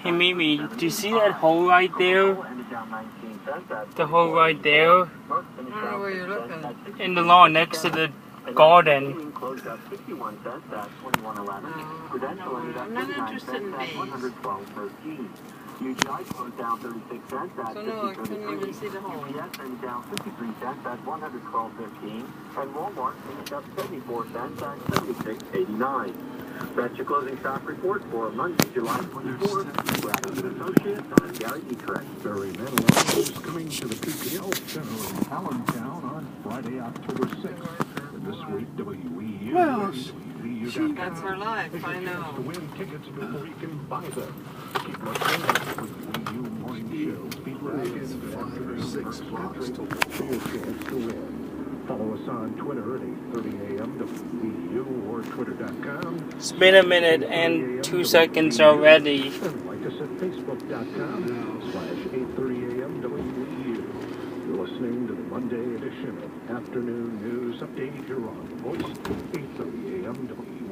Hey Mimi, do you see that hole right there? The hole right there? I don't know where you're looking. In the lawn next to the garden. I'm not interested in bees. UGI closed down 36 cents at So no, I couldn't even see the hole. UPS ended down 53 cents at 112.15, and Walmart finished up 74 cents at 76.89. That's your closing stock report for Monday, July 24th. Bradley & Associates, I'm Gary Dietrich. Barry Manilow is coming to the PPL Center in Allentown on Friday, October 6th. And this week, WEU. Well, That's her life, I know. To win tickets before you can buy them. Keep listening to the WEU Morning Show. Be right in 5 or 6 blocks to your chance to win. Follow us on Twitter at 8:30 a.m. WEU or twitter.com. It's been a minute and 2 seconds already. And like us at facebook.com/8:30 a.m. WEU. You're listening to the Monday edition of Afternoon News Update here on Voice 8:30 a.m.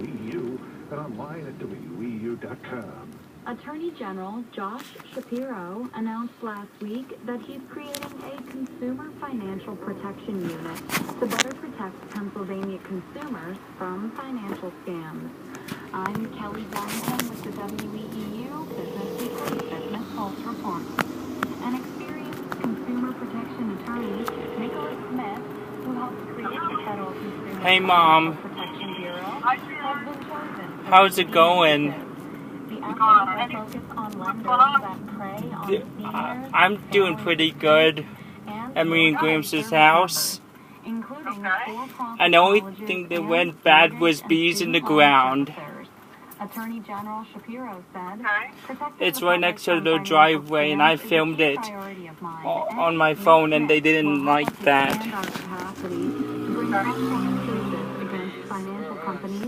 WEU and online at WEU.com. Attorney General Josh Shapiro announced last week that he's creating a consumer financial protection unit to better protect Pennsylvania consumers from financial scams. I'm Kelly Duncan with the WEEU Business Weekly Business Pulse Report. An experienced consumer protection attorney, Nicholas Smith, who helped create the Federal Consumer Hey, Mom. Protection Bureau, has been chosen. How's it going? I'm doing pretty good at me and Gramps' house. And the only thing that went bad was bees in the ground. Attorney General Shapiro said, It's right next to the driveway and I filmed it on my phone and they didn't like that.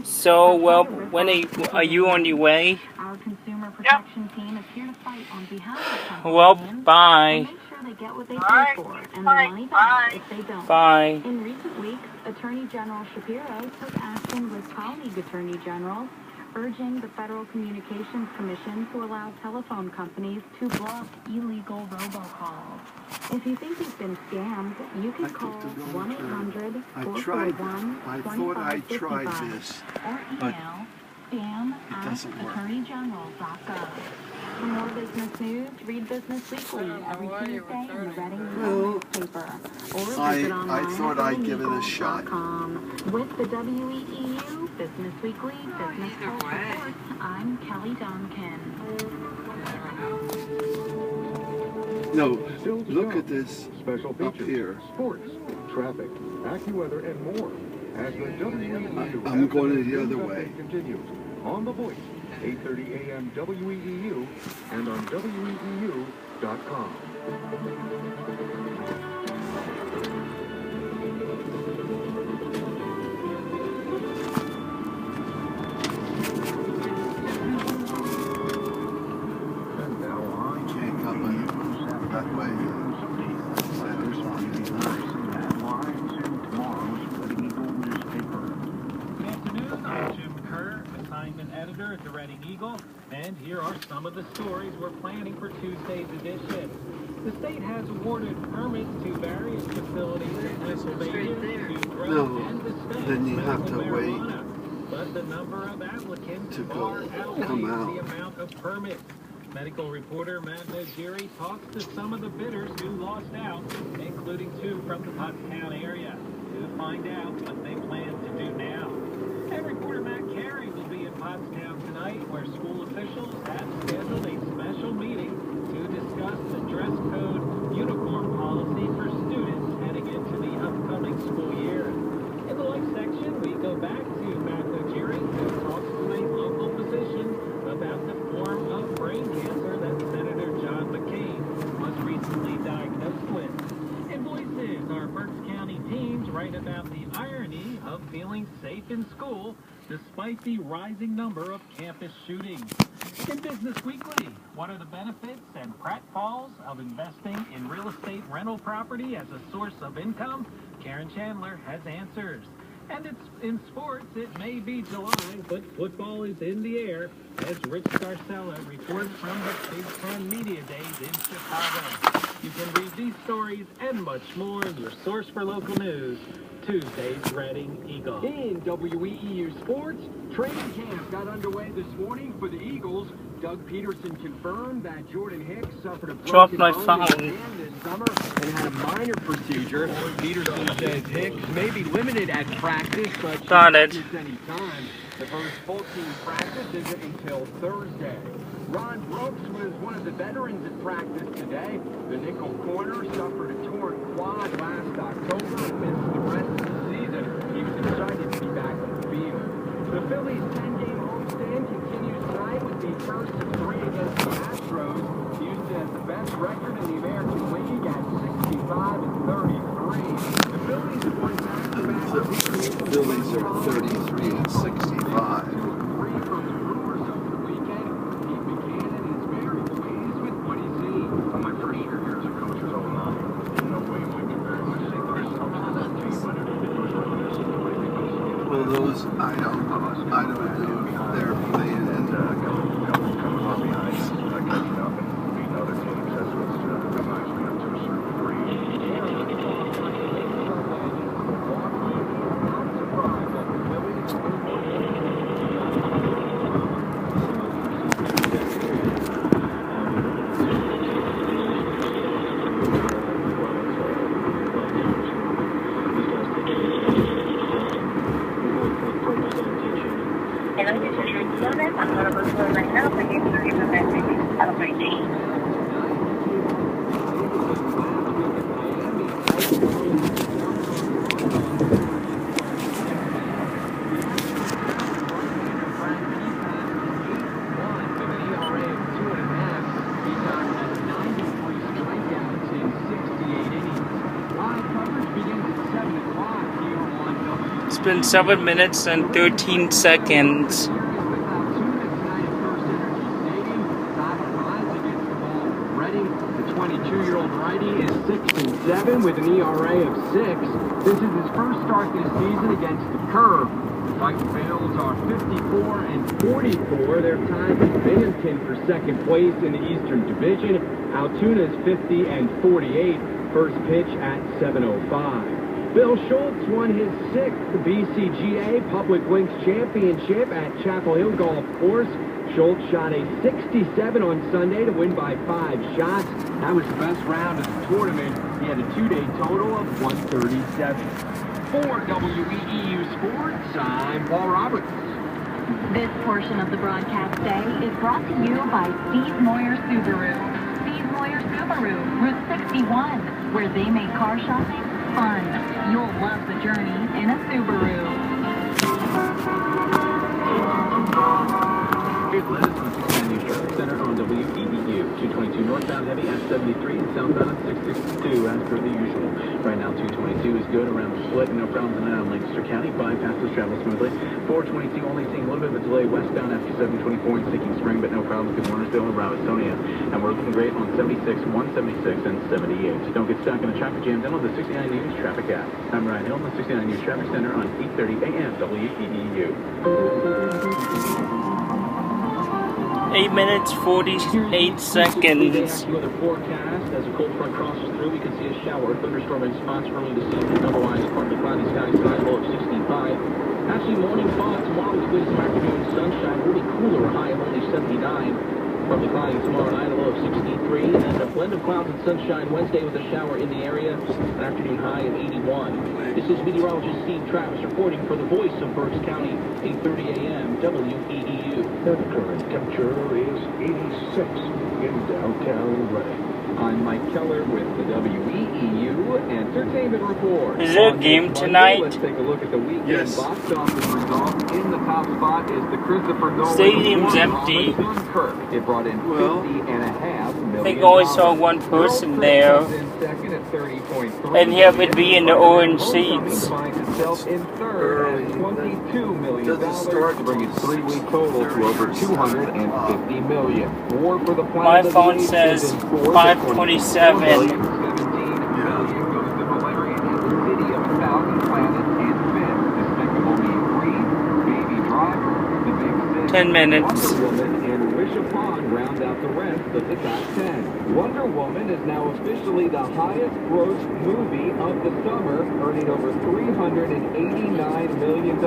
So, well, when are you on your way? Our consumer protection team is here to fight on behalf of Well, Pennsylvanians bye. and make sure they get what they pay for and the money back if they don't. Bye. In recent weeks, Attorney General Shapiro took action with colleague attorney generals, urging the Federal Communications Commission to allow telephone companies to block illegal robocalls. If you think you've been scammed, you can call 1-800-441-2555 I thought I tried this, or but email spam@attorneygeneral.gov. For more business news, read Business Weekly every Tuesday in the Reading Eagle newspaper. Or visit online I thought I'd give it a shot. With the WEEU Business Weekly Business either Pulse way. Report, I'm Kelly Duncan. No, Still to look come. at this Special up features, here. sports, traffic, AccuWeather, and more. As the WEEU I'm going the other News way. Update continues on The Voice, 8:30 a.m. WEEU, and on WEEU.com. And now on Can't come that way. Good afternoon, I'm Jim Kerr, assignment editor at the Reading Eagle, and here are some of the stories we're planning for Tuesday's edition. The state has awarded permits to various facilities in Pennsylvania to grow No, and dispense then you have to medical wait marijuana, but the number of applicants to far outweighs come the out. amount of permits. Medical reporter Matt Nojiri talks to some of the bidders who lost out, including 2 from the Pottstown area, to find out what they plan to do now. And reporter Matt Carey will be in Pottstown tonight, where school officials have scheduled a special meeting to discuss the dress code uniform policy for students heading into the upcoming school year. In the life section, we go back to Matt Nojiri, who talks to a local physician about the form of brain cancer that Senator John McCain was recently diagnosed with. In Voices, our Berks County teens write about the irony of feeling safe in school despite the rising number of campus shootings. In Business Weekly, what are the benefits and pratfalls of investing in real estate rental property as a source of income? Karen Chandler has answers. And it's in sports, it may be July, but football is in the air as Rich Scarcella reports from the Big Ten Media Days in Chicago. You can read these stories and much more in your source for local news, Tuesday's Reading Eagle. In WEEU sports, training camp got underway this morning for the Eagles. Doug Peterson confirmed that Jordan Hicks suffered a Dropped broken my bone in phone. his hand this summer and had a minor procedure. Peterson says Hicks may be limited at practice, but should Got it. practice any time. The first full team practice isn't until Thursday. Ron Brooks was one of the veterans at practice today. The nickel corner suffered a torn quad last October and missed the rest of the season. He was excited to be back on the field. The Phillies' 10-game homestand continues tonight with the first of three against the Astros. Houston has the best record in the American League at 65-33. The Phillies have won back-to-back series. The Phillies are 33 and 65. Three from the Brewers over the weekend. Pete Buchanan is very pleased with what he's seen. On my first year here as a coach was 09. No way we do very much. Well, those I don't do. They're playing and coming off the ice, catching up and beating other teams. That's what's reminds me of to a certain degree. En hoy distribuciones, ahora por todo el mercado, porque es lo que me parece a los 20. It's been 7 minutes and 13 seconds. Reading, the 22-year-old righty, is 6-7 with an ERA of 6. This is his first start this season against the curve. The Fighting Bills are 54 and 44. They're tied with Binghamton for second place in the Eastern Division. Altoona is 50 and 48. First pitch at 7:05. Bill Schultz won his 6th BCGA Public Links Championship at Chapel Hill Golf Course. Schultz shot a 67 on Sunday to win by 5 shots. That was the best round of the tournament. He had a 2-day total of 137. For WEEU Sports, I'm Paul Roberts. This portion of the broadcast day is brought to you by Steve Moyer Subaru. Steve Moyer Subaru, Route 61, where they make car shopping fun. You'll love the journey in a Subaru. Here's Liz from 69 News Traffic Center on WEEU. 222 northbound heavy at 73 and southbound at 662 as per the usual. Right now 222 is good around the split. No problems in and out in Lancaster County. Bypasses travel smoothly. 422 only seeing a little bit of a delay westbound after 724 and Sinking Spring, but no problems through Warnersville and Robisonia. And we're looking great on 76, 176, and 78. Don't get stuck in a traffic jam. Download the 69 News Traffic app. I'm Ryan Hill, the 69 News Traffic Center on 8:30 a.m. WEEU. 8 minutes, 48 seconds. Weather forecast. As a cold front crosses through, we can see a shower, thunderstorm in spots early this evening. Otherwise, partly cloudy skies, high low of 65. Actually, morning thaw tomorrow is good as some afternoon sunshine. Will be cooler, a high of only 79. Partly cloudy tomorrow night, a low of 63. And a blend of clouds and sunshine Wednesday with a shower in the area. An afternoon high of 81. This is meteorologist Steve Travis reporting for the voice of Berks County, 8:30 a.m. WEEU. The current temperature is 86 in downtown Reading. I'm Mike Keller with the WEEU Entertainment Report. Is there a game tonight? Let's take a look at the weekend Yes. box office results. In the top spot is the Christopher Nolan Stadium's film, empty. Dunkirk. It brought in $50.5 million. I think I only saw one person there. Comes in second at 30.3 And here would be in the orange Homecoming seats. finds itself in third at $22 million to bring its 3-week total to over $250 million. War for the Planet My of the phone Apes says is in fourth at 527. 17 million goes to Valerian and the City of a Thousand Planets in fifth. The 10 minutes. Wonder Woman and Wish Upon round out the rest of the top 10. Wonder Woman is now officially the highest gross movie of the summer, earning over $389 million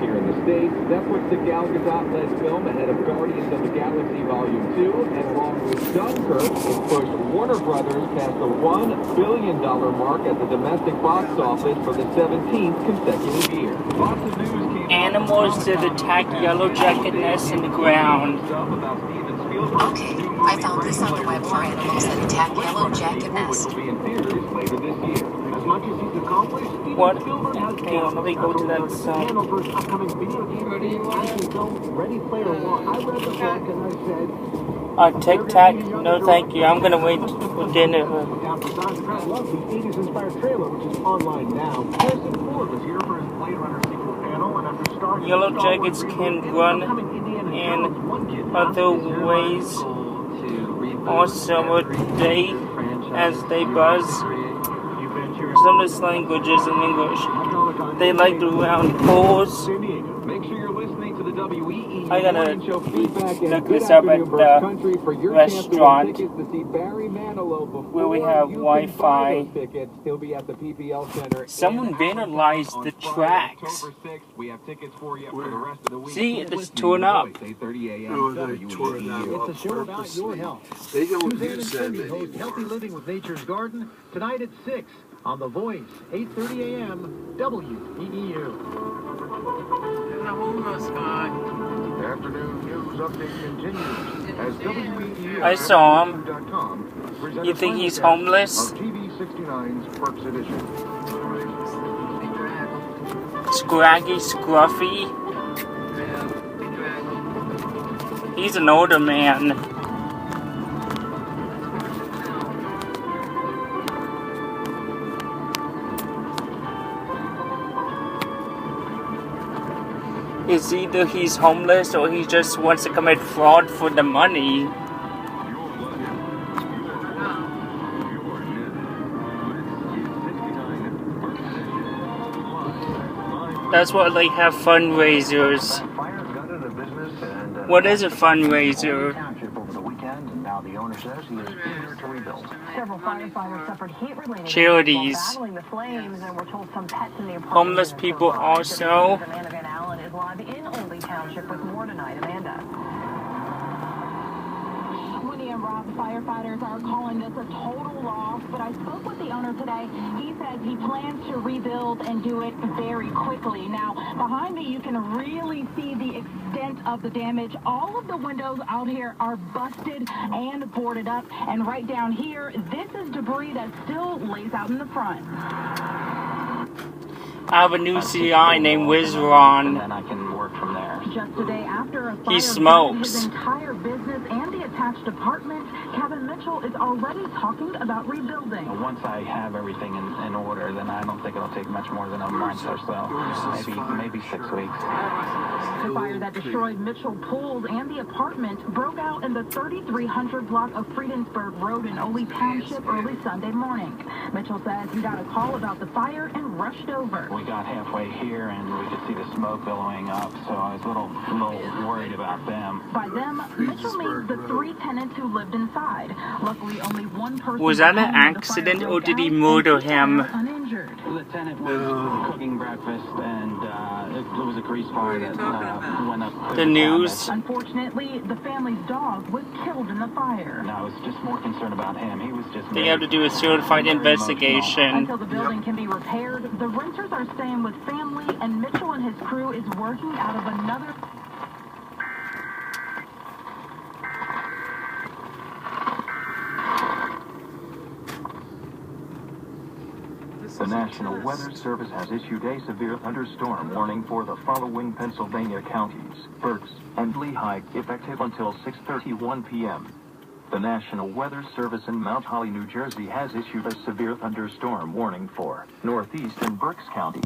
here in the States. That puts the Gal Gadot-led film ahead of Guardians of the Galaxy Volume 2, and along with Dunkirk, it pushed Warner Brothers past the $1 billion mark at the domestic box office for the 17th consecutive year. Lots of news came Animals that attack yellow jacket nests in the ground. Okay, I found this on the web for animals that attack yellow jacket nests. What? Hang on, let me go to that side. Tic-Tac? No thank you, I'm gonna wait for dinner. Yellow jackets can run in other ways also a day as they buzz. Some of the languages in English. They like the round poles. I gotta look this up at the restaurant where we have Wi-Fi. Someone vandalized the tracks. See, it's torn up. Oh, they tore it up. It's a show about your health. They don't Suzanne use and that Cindy host Healthy Living with Nature's Garden tonight at 6 on The Voice, 8:30 a.m. WEEU. And the homeless guy. Afternoon news update continues as WEEU. I saw him. You think he's homeless? TV 69's Perks Edition. Scraggy, scruffy. He's an older man. It's either he's homeless or he just wants to commit fraud for the money. That's why they have fundraisers. What is a fundraiser? Several firefighters suffered heat-related Charities. battling the flames, and we're told some pets in the apartment. Homeless people also. Amanda Van Allen is live in Oldie Township with more tonight. Amanda. Winnie and Rob, firefighters are calling this a total loss, but I spoke with the owner today. He says he plans to rebuild and do it very quickly. Now, behind me, you can really see the extent of the damage. All of the windows out here are busted and boarded up, and right down here, this is debris that still lays out in the front. I have a new CI named Wizron. And I can work from there. Just a day after a fire He smokes. his entire business and the attached apartment, Kevin Mitchell is already talking about rebuilding. Once I have everything in order, then I don't think it'll take much more than a month or so. Maybe 6 weeks. The fire that destroyed Mitchell Pools and the apartment broke out in the 3300 block of Friedensburg Road in Oldie Township early Sunday morning. Mitchell says he got a call about the fire and rushed over. We got halfway here and we could see the smoke billowing up, so I was a little worried about them. By them, Mitchell means the 3 tenants who lived inside. Luckily, only one person Was that an accident or did he murder him? Uninjured. The tenant was cooking breakfast and it was a grease fire that went up. The news. Unfortunately, the family's dog was killed in the fire. No, I was just more concerned about him. He was just... They have to do a certified investigation. Until the building can be repaired, the renters are staying with family, and Mitchell and his crew is working out of another... The National Weather Service has issued a severe thunderstorm warning for the following Pennsylvania counties: Berks and Lehigh, effective until 6:31 p.m. The National Weather Service in Mount Holly, New Jersey has issued a severe thunderstorm warning for Northeast and Berks counties.